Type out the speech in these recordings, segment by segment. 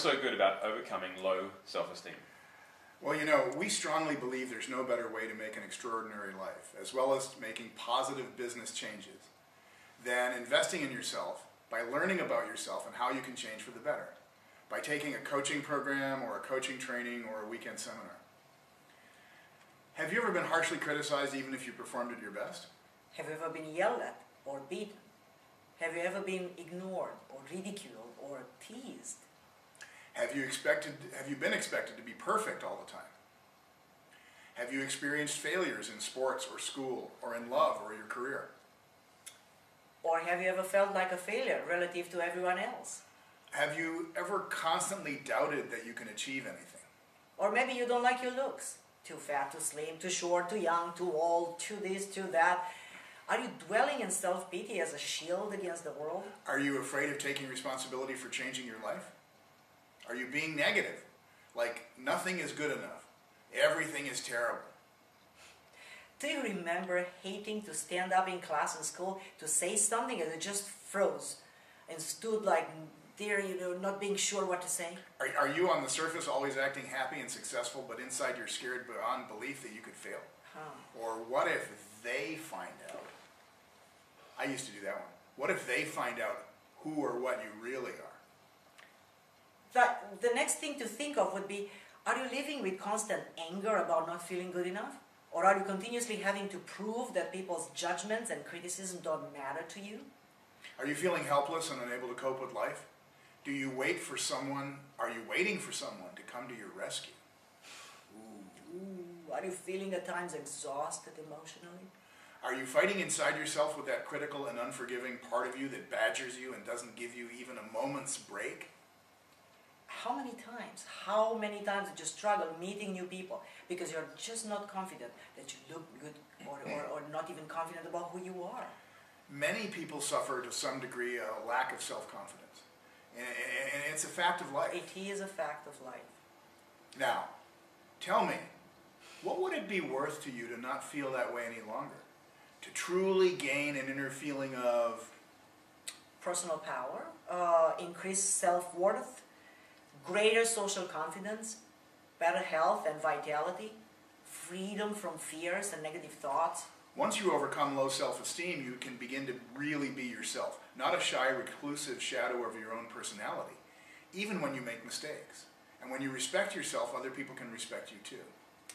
so good about overcoming low self-esteem? Well, you know, we strongly believe there's no better way to make an extraordinary life, as well as making positive business changes, than investing in yourself by learning about yourself and how you can change for the better, by taking a coaching program or a coaching training or a weekend seminar. Have you ever been harshly criticized even if you performed at your best? Have you ever been yelled at or beaten? Have you ever been ignored or ridiculed or teased? Have you been expected to be perfect all the time? Have you experienced failures in sports or school or in love or your career? Or have you ever felt like a failure relative to everyone else? Have you ever constantly doubted that you can achieve anything? Or maybe you don't like your looks. Too fat, too slim, too short, too young, too old, too this, too that. Are you dwelling in self-pity as a shield against the world? Are you afraid of taking responsibility for changing your life? Are you being negative? Like nothing is good enough. Everything is terrible. Do you remember hating to stand up in class in school to say something and you just froze and stood like there, you know, not being sure what to say? Are you on the surface always acting happy and successful, but inside you're scared beyond belief that you could fail? Or what if they find out? I used to do that one. What if they find out who or what you really are? The next thing to think of would be, are you living with constant anger about not feeling good enough? Or are you continuously having to prove that people's judgments and criticism don't matter to you? Are you feeling helpless and unable to cope with life? Are you waiting for someone to come to your rescue? Ooh, are you feeling at times exhausted emotionally? Are you fighting inside yourself with that critical and unforgiving part of you that badgers you and doesn't give you even a moment's break? How many times did you struggle meeting new people because you're just not confident that you look good or not even confident about who you are? Many people suffer to some degree a lack of self-confidence. And it's a fact of life. It is a fact of life. Now, tell me, what would it be worth to you to not feel that way any longer? To truly gain an inner feeling of personal power, increased self-worth, greater social confidence, better health and vitality, freedom from fears and negative thoughts. Once you overcome low self-esteem, you can begin to really be yourself, not a shy, reclusive shadow of your own personality, even when you make mistakes. And when you respect yourself, other people can respect you too.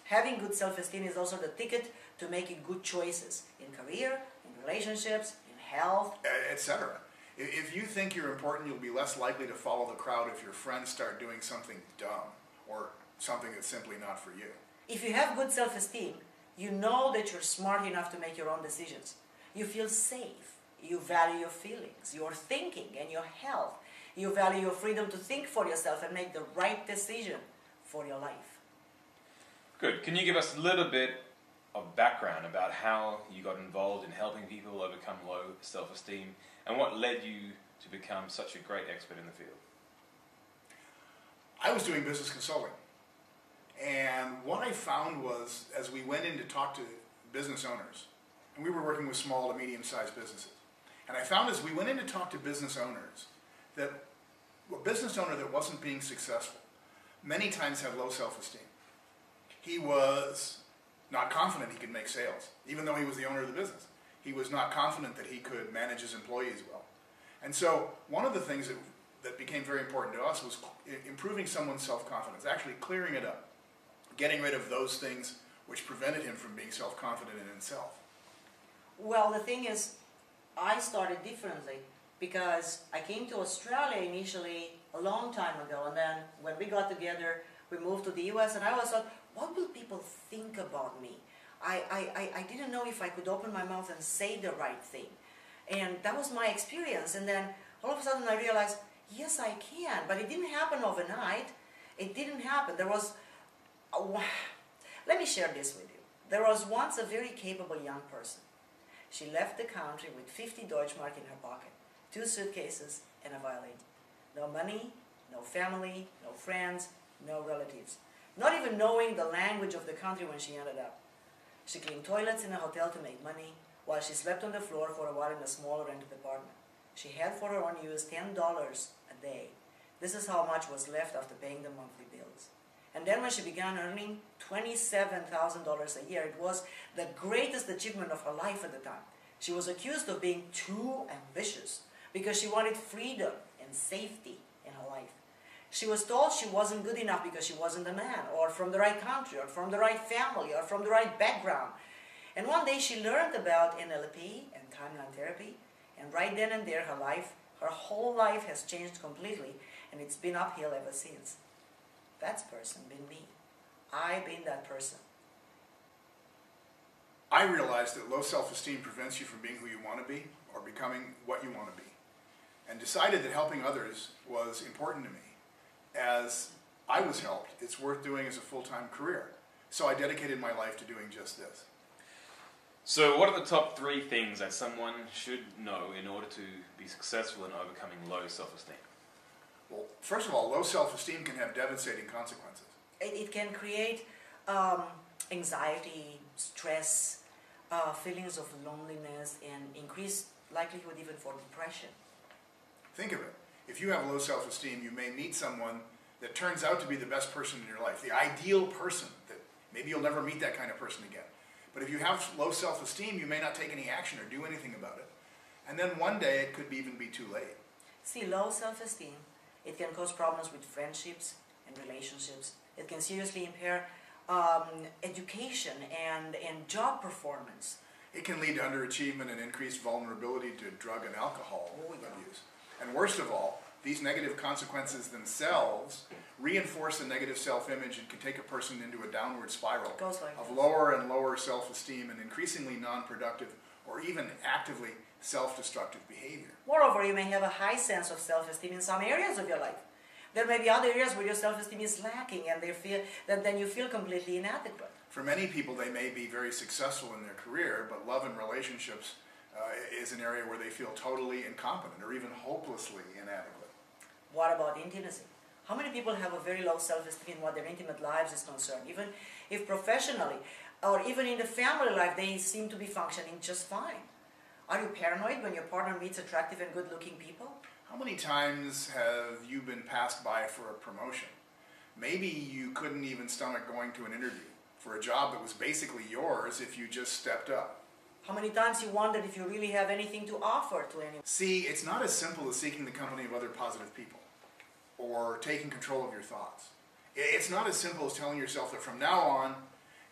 Having good self-esteem is also the ticket to making good choices in career, in relationships, in health, etc. If you think you're important, you'll be less likely to follow the crowd if your friends start doing something dumb or something that's simply not for you. If you have good self-esteem, you know that you're smart enough to make your own decisions. You feel safe. You value your feelings, your thinking, and your health. You value your freedom to think for yourself and make the right decision for your life. Good. Can you give us a little bit of background about how you got involved in helping people overcome low self-esteem and what led you to become such a great expert in the field? I was doing business consulting. And what I found was, as we went in to talk to business owners, and we were working with small to medium-sized businesses, and I found as we went in to talk to business owners, that a business owner that wasn't being successful many times had low self-esteem. He was not confident he could make sales, even though he was the owner of the business. He was not confident that he could manage his employees well. And so one of the things that became very important to us was improving someone's self-confidence, actually clearing it up, getting rid of those things which prevented him from being self-confident in himself. Well, the thing is, I started differently because I came to Australia initially a long time ago, and then when we got together, we moved to the US, and I always thought, what will people think about me? I didn't know if I could open my mouth and say the right thing. And that was my experience. And then all of a sudden I realized, yes, I can. But it didn't happen overnight. It didn't happen. Let me share this with you. There was once a very capable young person. She left the country with 50 Deutschmark in her pocket, 2 suitcases, and a violin. No money, no family, no friends, no relatives. Not even knowing the language of the country when she ended up. She cleaned toilets in a hotel to make money, while she slept on the floor for a while in a small rented apartment. She had for her own use $10 a day. This is how much was left after paying the monthly bills. And then when she began earning $27,000 a year, it was the greatest achievement of her life at the time. She was accused of being too ambitious because she wanted freedom and safety in her life. She was told she wasn't good enough because she wasn't a man, or from the right country, or from the right family, or from the right background. And one day she learned about NLP and timeline therapy, and right then and there her whole life has changed completely, and it's been uphill ever since. That's person been me. I've been that person. I realized that low self-esteem prevents you from being who you want to be or becoming what you want to be, and decided that helping others was important to me. As I was helped, it's worth doing as a full-time career. So I dedicated my life to doing just this. So what are the top 3 things that someone should know in order to be successful in overcoming low self-esteem? Well, first of all, low self-esteem can have devastating consequences. It can create anxiety, stress, feelings of loneliness, and increased likelihood even for depression. Think of it. If you have low self-esteem, you may meet someone that turns out to be the best person in your life, the ideal person, that maybe you'll never meet that kind of person again. But if you have low self-esteem, you may not take any action or do anything about it. And then one day it could even be too late. See, low self-esteem, it can cause problems with friendships and relationships. It can seriously impair education and job performance. It can lead to underachievement and increased vulnerability to drug and alcohol abuse. And worst of all, these negative consequences themselves reinforce the negative self-image and can take a person into a downward spiral of lower and lower self-esteem and increasingly non-productive or even actively self-destructive behavior. Moreover, you may have a high sense of self-esteem in some areas of your life. There may be other areas where your self-esteem is lacking and then you feel completely inadequate. For many people, they may be very successful in their career, but love and relationships is an area where they feel totally incompetent or even hopelessly inadequate. What about intimacy? How many people have a very low self-esteem in what their intimate lives is concerned? Even if professionally or even in the family life, they seem to be functioning just fine. Are you paranoid when your partner meets attractive and good-looking people? How many times have you been passed by for a promotion? Maybe you couldn't even stomach going to an interview for a job that was basically yours if you just stepped up. How many times you wondered if you really have anything to offer to anyone? See, it's not as simple as seeking the company of other positive people or taking control of your thoughts. It's not as simple as telling yourself that from now on,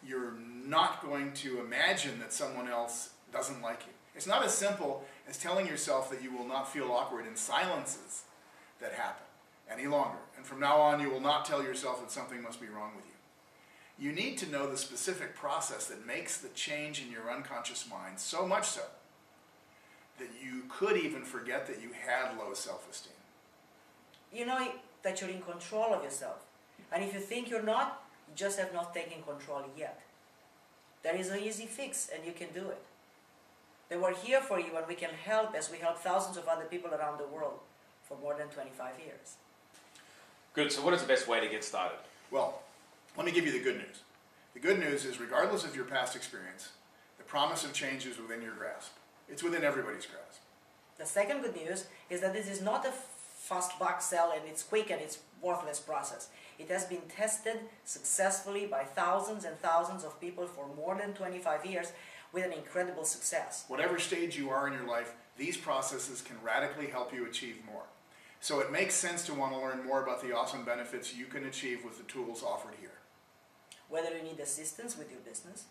you're not going to imagine that someone else doesn't like you. It's not as simple as telling yourself that you will not feel awkward in silences that happen any longer. And from now on, you will not tell yourself that something must be wrong with you. You need to know the specific process that makes the change in your unconscious mind so much so that you could even forget that you had low self-esteem. You know that you're in control of yourself. And if you think you're not, you just have not taken control yet. There is an easy fix and you can do it. They were here for you and we can help as we help thousands of other people around the world for more than 25 years. Good, so what is the best way to get started? Well, let me give you the good news. The good news is regardless of your past experience, the promise of change is within your grasp. It's within everybody's grasp. The second good news is that this is not a fast buck sell and it's quick and it's worthless process. It has been tested successfully by thousands and thousands of people for more than 25 years with an incredible success. Whatever stage you are in your life, these processes can radically help you achieve more. So it makes sense to want to learn more about the awesome benefits you can achieve with the tools offered here. Whether you need assistance with your business,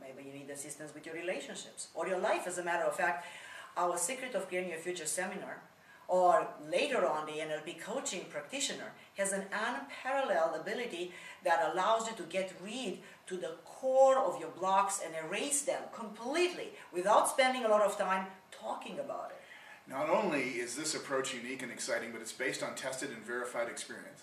maybe you need assistance with your relationships, or your life as a matter of fact, our Secret of Creating Your Future seminar, or later on the NLP coaching practitioner, has an unparalleled ability that allows you to get rid to the core of your blocks and erase them completely without spending a lot of time talking about it. Not only is this approach unique and exciting, but it's based on tested and verified experience.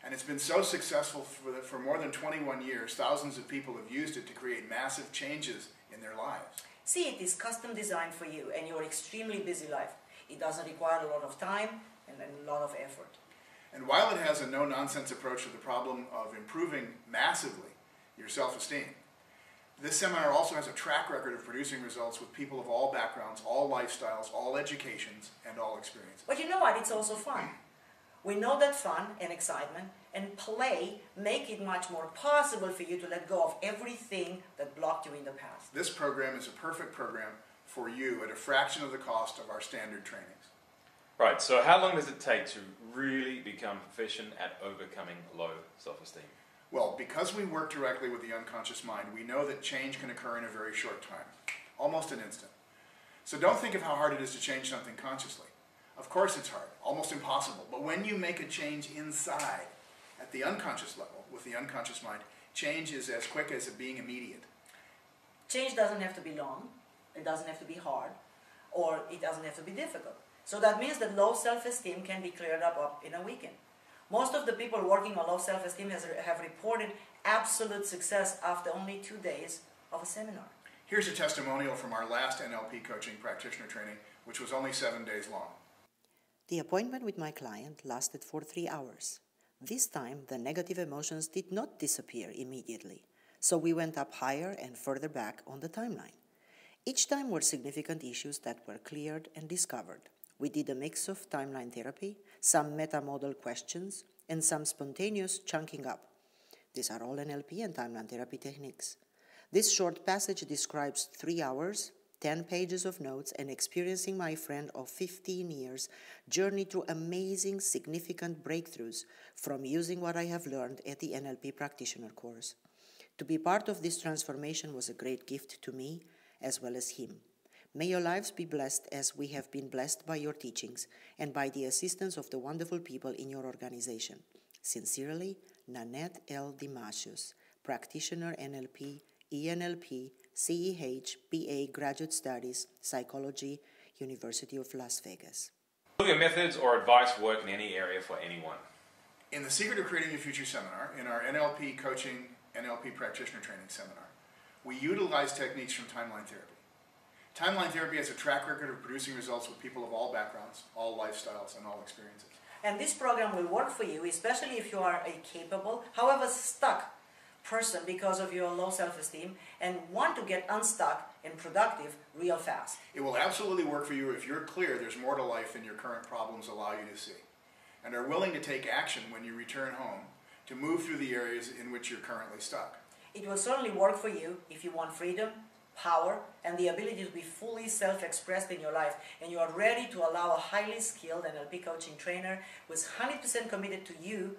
And it's been so successful for more than 21 years, thousands of people have used it to create massive changes in their lives. See, it is custom designed for you and your extremely busy life. It doesn't require a lot of time and a lot of effort. And while it has a no-nonsense approach to the problem of improving massively your self-esteem, this seminar also has a track record of producing results with people of all backgrounds, all lifestyles, all educations, and all experiences. But you know what? It's also fun. We know that fun and excitement and play make it much more possible for you to let go of everything that blocked you in the past. This program is a perfect program for you at a fraction of the cost of our standard trainings. Right, so how long does it take to really become proficient at overcoming low self-esteem? Well, because we work directly with the unconscious mind, we know that change can occur in a very short time, almost an instant. So don't think of how hard it is to change something consciously. Of course it's hard, almost impossible. But when you make a change inside, at the unconscious level, with the unconscious mind, change is as quick as it being immediate. Change doesn't have to be long, it doesn't have to be hard, or it doesn't have to be difficult. So that means that low self-esteem can be cleared up in a weekend. Most of the people working on low self-esteem have reported absolute success after only 2 days of a seminar. Here's a testimonial from our last NLP coaching practitioner training, which was only 7 days long. The appointment with my client lasted for 3 hours. This time, the negative emotions did not disappear immediately, so we went up higher and further back on the timeline. Each time were significant issues that were cleared and discovered. We did a mix of timeline therapy, some meta-model questions, and some spontaneous chunking up. These are all NLP and timeline therapy techniques. This short passage describes 3 hours, 10 pages of notes, and experiencing my friend of 15 years journey through amazing, significant breakthroughs from using what I have learned at the NLP practitioner course. To be part of this transformation was a great gift to me as well as him. May your lives be blessed as we have been blessed by your teachings and by the assistance of the wonderful people in your organization. Sincerely, Nanette L. Dimasius, practitioner NLP, ENLP, CEH, BA Graduate Studies, Psychology, University of Las Vegas. Will your methods or advice work in any area for anyone? In the Secret of Creating Your Future seminar, in our NLP coaching, NLP practitioner training seminar, we utilize techniques from timeline therapy. Timeline therapy has a track record of producing results with people of all backgrounds, all lifestyles, and all experiences. And this program will work for you, especially if you are a capable, however stuck person because of your low self-esteem and want to get unstuck and productive real fast. It will absolutely work for you if you're clear there's more to life than your current problems allow you to see, and are willing to take action when you return home to move through the areas in which you're currently stuck. It will certainly work for you if you want freedom, power, and the ability to be fully self-expressed in your life, and you are ready to allow a highly skilled NLP coaching trainer who is 100% committed to you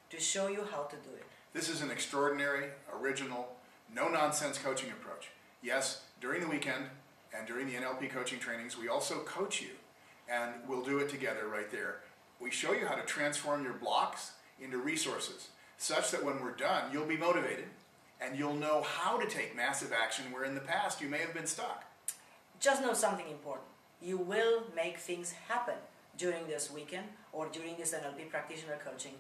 to show you how to do it. This is an extraordinary, original, no-nonsense coaching approach. Yes, during the weekend and during the NLP coaching trainings, we also coach you, and we'll do it together right there. We show you how to transform your blocks into resources, such that when we're done, you'll be motivated, and you'll know how to take massive action where in the past you may have been stuck. Just know something important. You will make things happen during this weekend or during this NLP practitioner coaching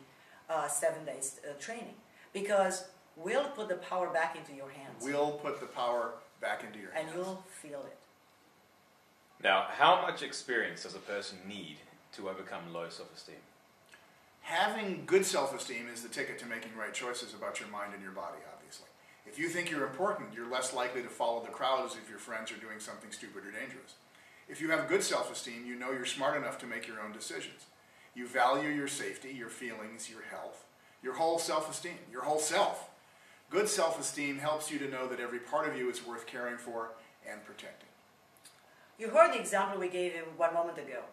7 days training, because we'll put the power back into your hands. We'll put the power back into your hands. And you'll feel it. Now, how much experience does a person need to overcome low self-esteem? Having good self-esteem is the ticket to making right choices about your mind and your body, obviously. If you think you're important, you're less likely to follow the crowd as if your friends are doing something stupid or dangerous. If you have good self-esteem, you know you're smart enough to make your own decisions. You value your safety, your feelings, your health, your whole self-esteem, your whole self. Good self-esteem helps you to know that every part of you is worth caring for and protecting. You heard the example we gave him 1 moment ago.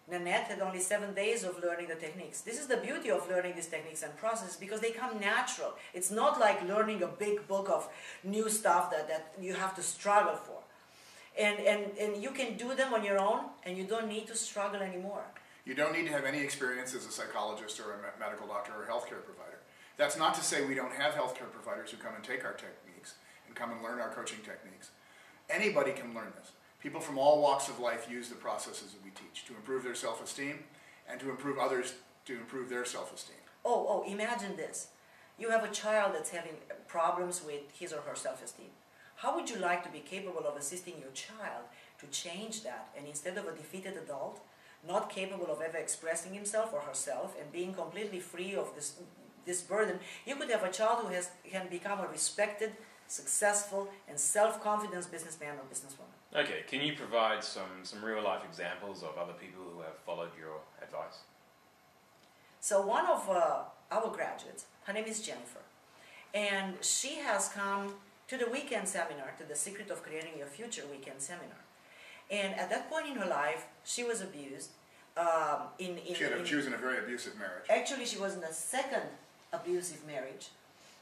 Nanette had only 7 days of learning the techniques. This is the beauty of learning these techniques and processes, because they come natural. It's not like learning a big book of new stuff that you have to struggle for. And you can do them on your own, and you don't need to struggle anymore. You don't need to have any experience as a psychologist or a medical doctor or a healthcare provider. That's not to say we don't have healthcare providers who come and take our techniques and come and learn our coaching techniques. Anybody can learn this. People from all walks of life use the processes that we teach to improve their self-esteem and to improve others to improve their self-esteem. Oh, imagine this. You have a child that's having problems with his or her self-esteem. How would you like to be capable of assisting your child to change that, and instead of a defeated adult, not capable of ever expressing himself or herself and being completely free of this burden, you could have a child who can become a respected, successful, and self-confident businessman or businesswoman. Okay, can you provide some real-life examples of other people who have followed your advice? So one of our graduates, her name is Jennifer, and she has come to the weekend seminar, to the Secret of Creating Your Future weekend seminar. And at that point in her life, she was abused. She was in a very abusive marriage. Actually, she was in a second abusive marriage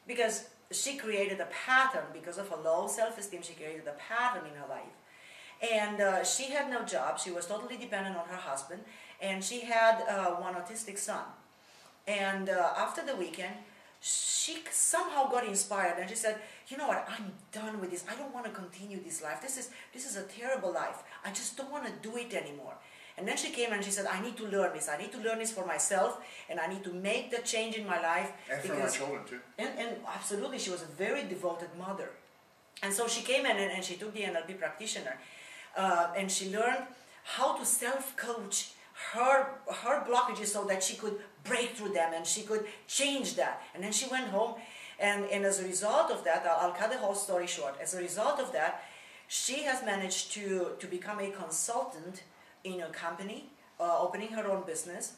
because she created a pattern. Because of her low self-esteem, she created a pattern in her life. And she had no job. She was totally dependent on her husband. And she had one autistic son. And after the weekend, she somehow got inspired and she said, you know what, I'm done with this. I don't want to continue this life. This is a terrible life. I just don't want to do it anymore. And then she came and she said, I need to learn this. I need to learn this for myself, and I need to make the change in my life. And for my children too. And absolutely, she was a very devoted mother. And so she came in and she took the NLP practitioner, and she learned how to self-coach her blockages so that she could break through them and she could change that. And then she went home, and as a result of that, I'll cut the whole story short. As a result of that, she has managed to become a consultant in a company, opening her own business.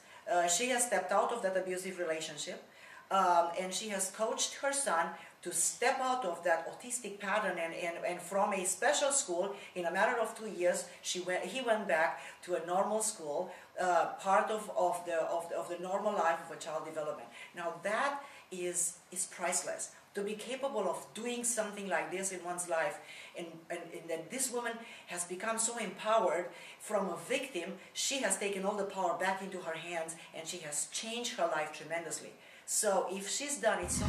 She has stepped out of that abusive relationship, and she has coached her son to step out of that autistic pattern, and from a special school, in a matter of 2 years, he went back to a normal school, part of the normal life of a child development. Now that is priceless. To be capable of doing something like this in one's life, and that this woman has become so empowered from a victim, she has taken all the power back into her hands, and she has changed her life tremendously. So if she's done it, so